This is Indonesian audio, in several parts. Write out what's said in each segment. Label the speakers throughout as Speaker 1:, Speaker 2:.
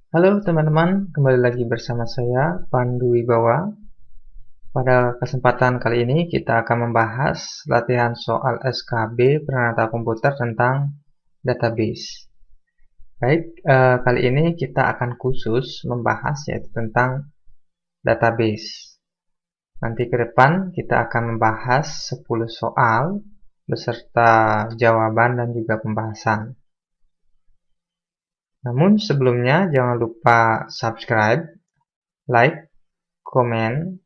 Speaker 1: Halo teman-teman, kembali lagi bersama saya Pandu Wibawa. Pada kesempatan kali ini kita akan membahas latihan soal SKB Pranata Komputer tentang database. Baik, kali ini kita akan khusus membahas yaitu tentang database. Nanti ke depan kita akan membahas 10 soal beserta jawaban dan juga pembahasan. Namun sebelumnya jangan lupa subscribe, like, komen,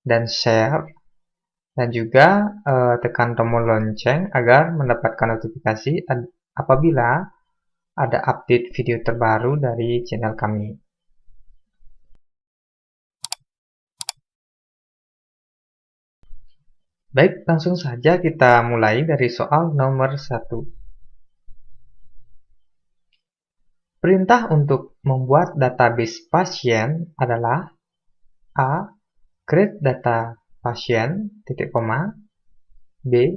Speaker 1: dan share, dan juga tekan tombol lonceng agar mendapatkan notifikasi apabila ada update video terbaru dari channel kami. Baik, langsung saja kita mulai dari soal nomor 1. Perintah untuk membuat database pasien adalah A. Create data pasien, titik koma. B.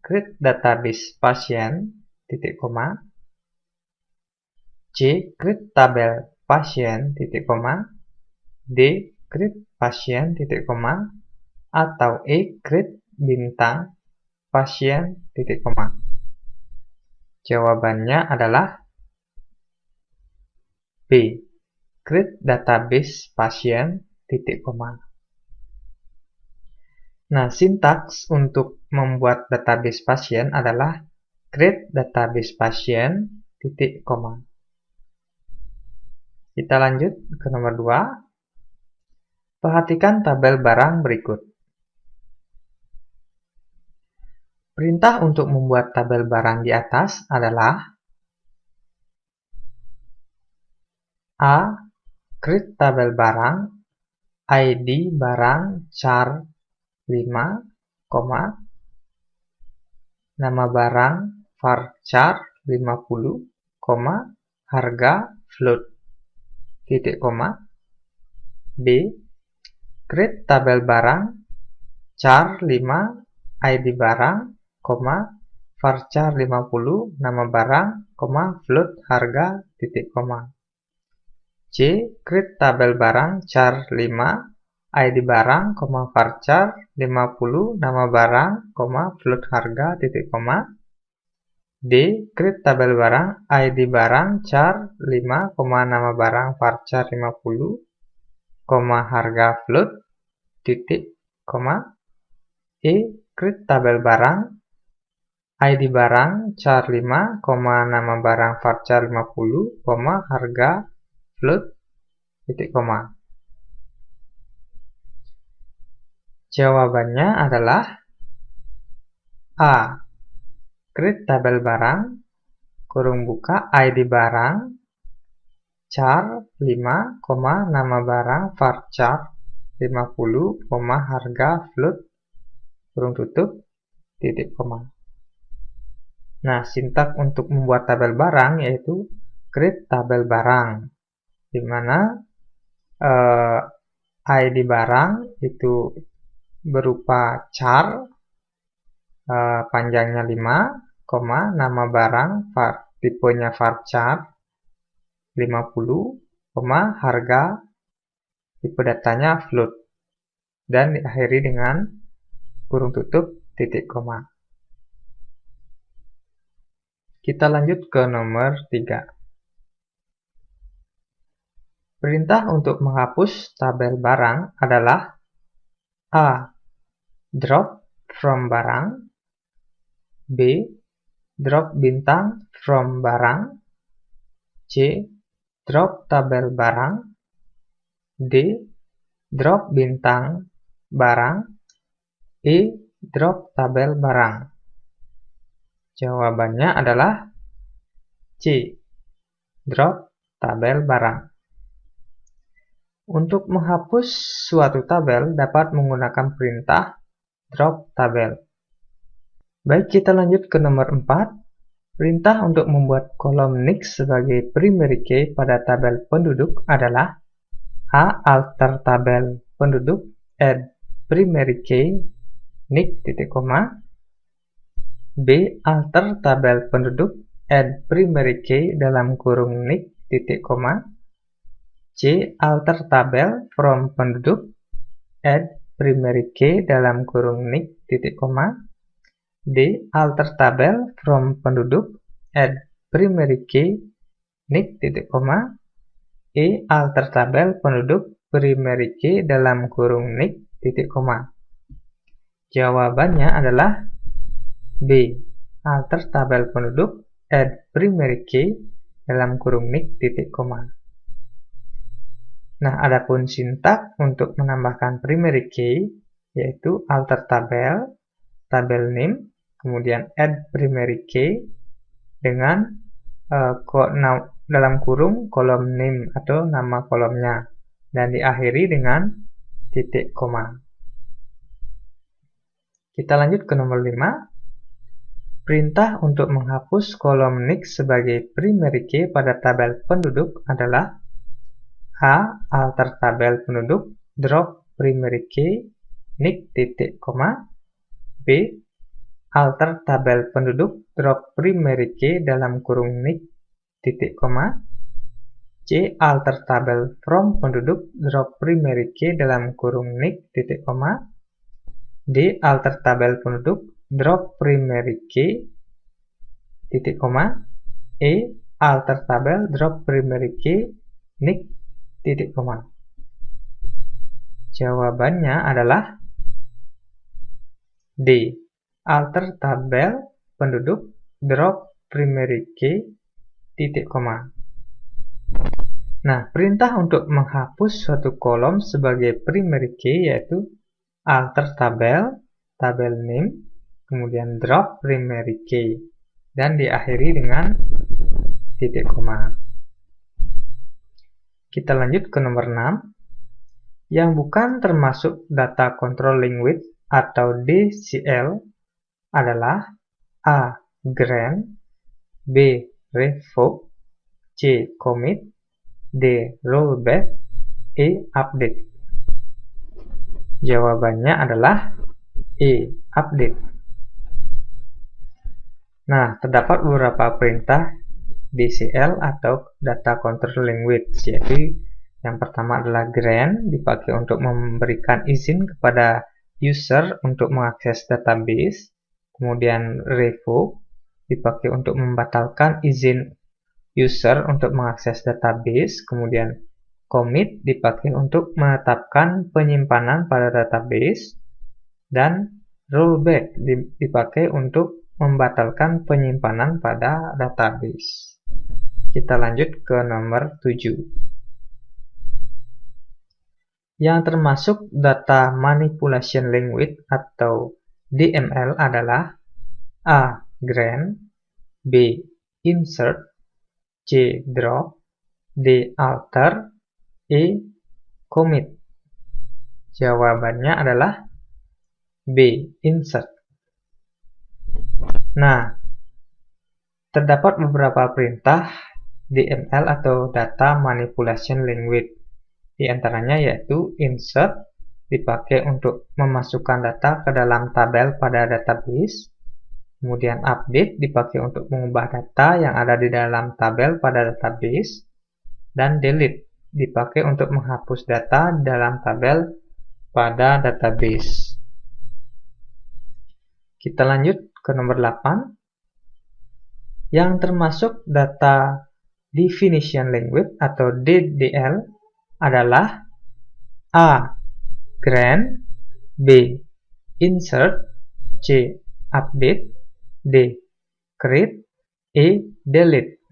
Speaker 1: Create database pasien, titik koma. C. Create tabel pasien, titik koma. D. Create pasien, titik koma. Atau E. Create bintang pasien, titik koma. Jawabannya adalah B. Create database pasien, titik koma. Nah, sintaks untuk membuat database pasien adalah create database pasien, titik koma. Kita lanjut ke nomor 2. Perhatikan tabel barang berikut. Perintah untuk membuat tabel barang di atas adalah A. Create tabel barang, ID barang char 5, nama barang varchar 50, harga float, titik koma. B. Create tabel barang char 5, ID barang, varchar 50, nama barang, float harga, titik koma. C. Create tabel barang char 5, ID barang, varchar 50, nama barang, float harga, titik koma. D. Create tabel barang ID barang char 5, nama barang varchar 50, harga float, titik koma. E. Create tabel barang ID barang char 5, nama barang varchar 50, harga float, titik koma. Jawabannya adalah A. Create tabel barang, kurung buka, ID barang, char 5, nama barang varchar 50, harga float, kurung tutup, titik koma. Nah, sintak untuk membuat tabel barang yaitu create tabel barang, di mana ID barang itu berupa char, panjangnya 5, nama barang tipenya varchar 50, harga tipe datanya float, dan diakhiri dengan kurung tutup, titik koma. Kita lanjut ke nomor 3. Perintah untuk menghapus tabel barang adalah A. Drop from barang, B. Drop bintang from barang, C. Drop tabel barang, D. Drop bintang barang, E. Drop tabel barang. Jawabannya adalah C. Drop tabel barang. Untuk menghapus suatu tabel dapat menggunakan perintah drop tabel. Baik, kita lanjut ke nomor 4. Perintah untuk membuat kolom Nix sebagai primary key pada tabel penduduk adalah A. Alter tabel penduduk, add primary key, Nix, titik koma. B. Alter tabel penduduk, add primary key dalam kurung Nix, titik koma. C. Alter tabel from penduduk, add primary key dalam kurung nick titik koma. D. Alter tabel from penduduk, add primary key nick titik koma. E. Alter tabel penduduk primary key dalam kurung nick titik koma. Jawabannya adalah B. Alter tabel penduduk, add primary key dalam kurung nick titik koma. Nah, adapun sintak untuk menambahkan primary key yaitu alter tabel, tabel name, kemudian add primary key dengan dalam kurung kolom name atau nama kolomnya dan diakhiri dengan titik koma. Kita lanjut ke nomor 5. Perintah untuk menghapus kolom nick sebagai primary key pada tabel penduduk adalah A. Alter tabel penduduk, drop primary key nick titik koma. B. Alter tabel penduduk, drop primary key dalam kurung nick titik koma. C. Alter tabel from penduduk, drop primary key dalam kurung nick titik koma. D. Alter tabel penduduk, drop primary key titik koma. E. Alter tabel drop primary key nick titik koma. Jawabannya adalah D. Alter tabel penduduk, drop primary key titik koma. Nah, perintah untuk menghapus suatu kolom sebagai primary key yaitu alter tabel, tabel name, kemudian drop primary key, dan diakhiri dengan titik koma. Kita lanjut ke nomor 6. Yang bukan termasuk data controlling with atau DCL adalah A. Grant, B. Revoke, C. Commit, D. Rollback, E. Update. Jawabannya adalah E. Update. Nah, terdapat beberapa perintah DCL atau Data Controlling With, yaitu yang pertama adalah grant, dipakai untuk memberikan izin kepada user untuk mengakses database. Kemudian revoke, dipakai untuk membatalkan izin user untuk mengakses database. Kemudian commit, dipakai untuk menetapkan penyimpanan pada database. Dan rollback, dipakai untuk membatalkan penyimpanan pada database. Kita lanjut ke nomor 7. Yang termasuk data manipulation language atau DML adalah A. Grant, B. Insert, C. Drop, D. Alter, E. Commit. Jawabannya adalah B. Insert. Nah, terdapat beberapa perintah DML atau Data Manipulation Language. Di antaranya yaitu insert, dipakai untuk memasukkan data ke dalam tabel pada database. Kemudian update, dipakai untuk mengubah data yang ada di dalam tabel pada database. Dan delete, dipakai untuk menghapus data dalam tabel pada database. Kita lanjut ke nomor 8. Yang termasuk data definition language atau DDL adalah A. Grant, B. Insert, C. Update, D. Create, E. Delete.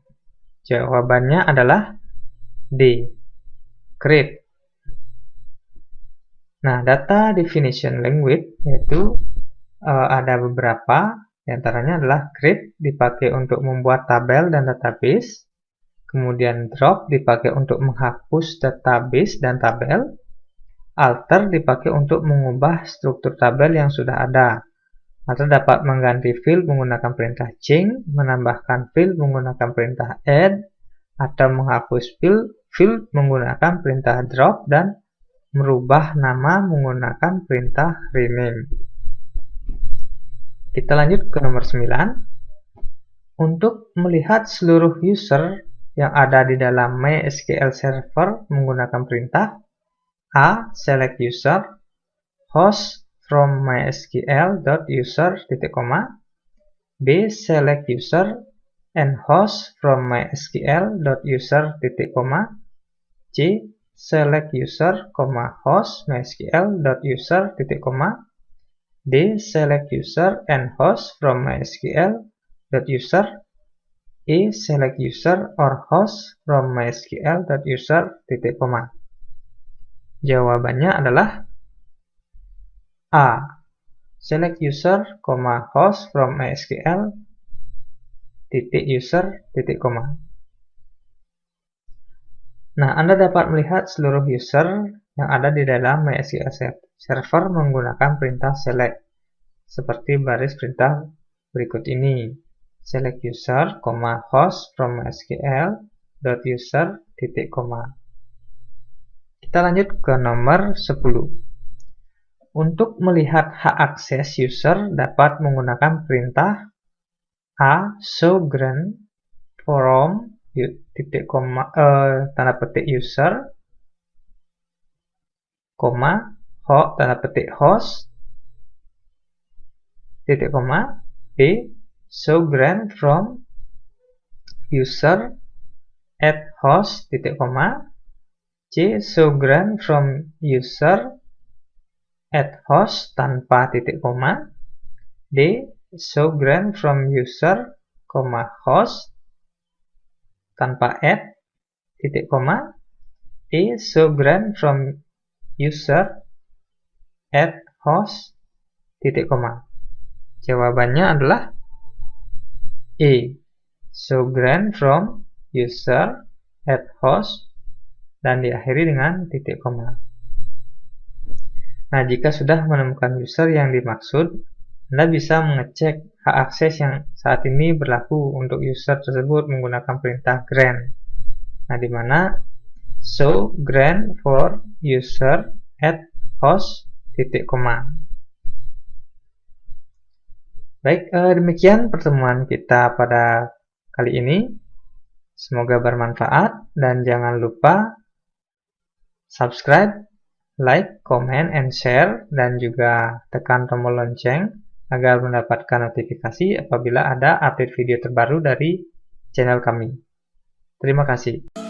Speaker 1: Jawabannya adalah D. Create. Nah, data definition language yaitu ada beberapa, diantaranya adalah create, dipakai untuk membuat tabel dan database. Kemudian drop, dipakai untuk menghapus database dan tabel. Alter, dipakai untuk mengubah struktur tabel yang sudah ada. Atau dapat mengganti field menggunakan perintah change, menambahkan field menggunakan perintah add, atau menghapus field menggunakan perintah drop, dan merubah nama menggunakan perintah rename. Kita lanjut ke nomor 9. Untuk melihat seluruh user yang ada di dalam MySQL Server menggunakan perintah A. Select user host from mysql.user, B. Select user and host from mysql.user, C. Select user, host mysql.user, D. Select user and host from mysql.user, E. Select user or host from mysql.user, Jawabannya adalah A. Select user, host from mysql.user, Nah, Anda dapat melihat seluruh user yang ada di dalam MySQL Server menggunakan perintah select, seperti baris perintah berikut ini. Select user, host from mysql.user, Kita lanjut ke nomor 10. Untuk melihat hak akses user dapat menggunakan perintah A. Show grant from tanda petik user, host, B. Show grant from user at host, C. Show grant from user at host tanpa titik koma, D. Show grant from user, host tanpa at titik koma, E. Show grant from user at host titik koma. Jawabannya adalah E. Show grant from user at host dan diakhiri dengan titik koma. Nah, jika sudah menemukan user yang dimaksud, Anda bisa mengecek hak akses yang saat ini berlaku untuk user tersebut menggunakan perintah grant. Nah, di mana show grant for user at host titik koma. Baik, demikian pertemuan kita pada kali ini. Semoga bermanfaat dan jangan lupa subscribe, like, comment, and share, dan juga tekan tombol lonceng agar mendapatkan notifikasi apabila ada update video terbaru dari channel kami. Terima kasih.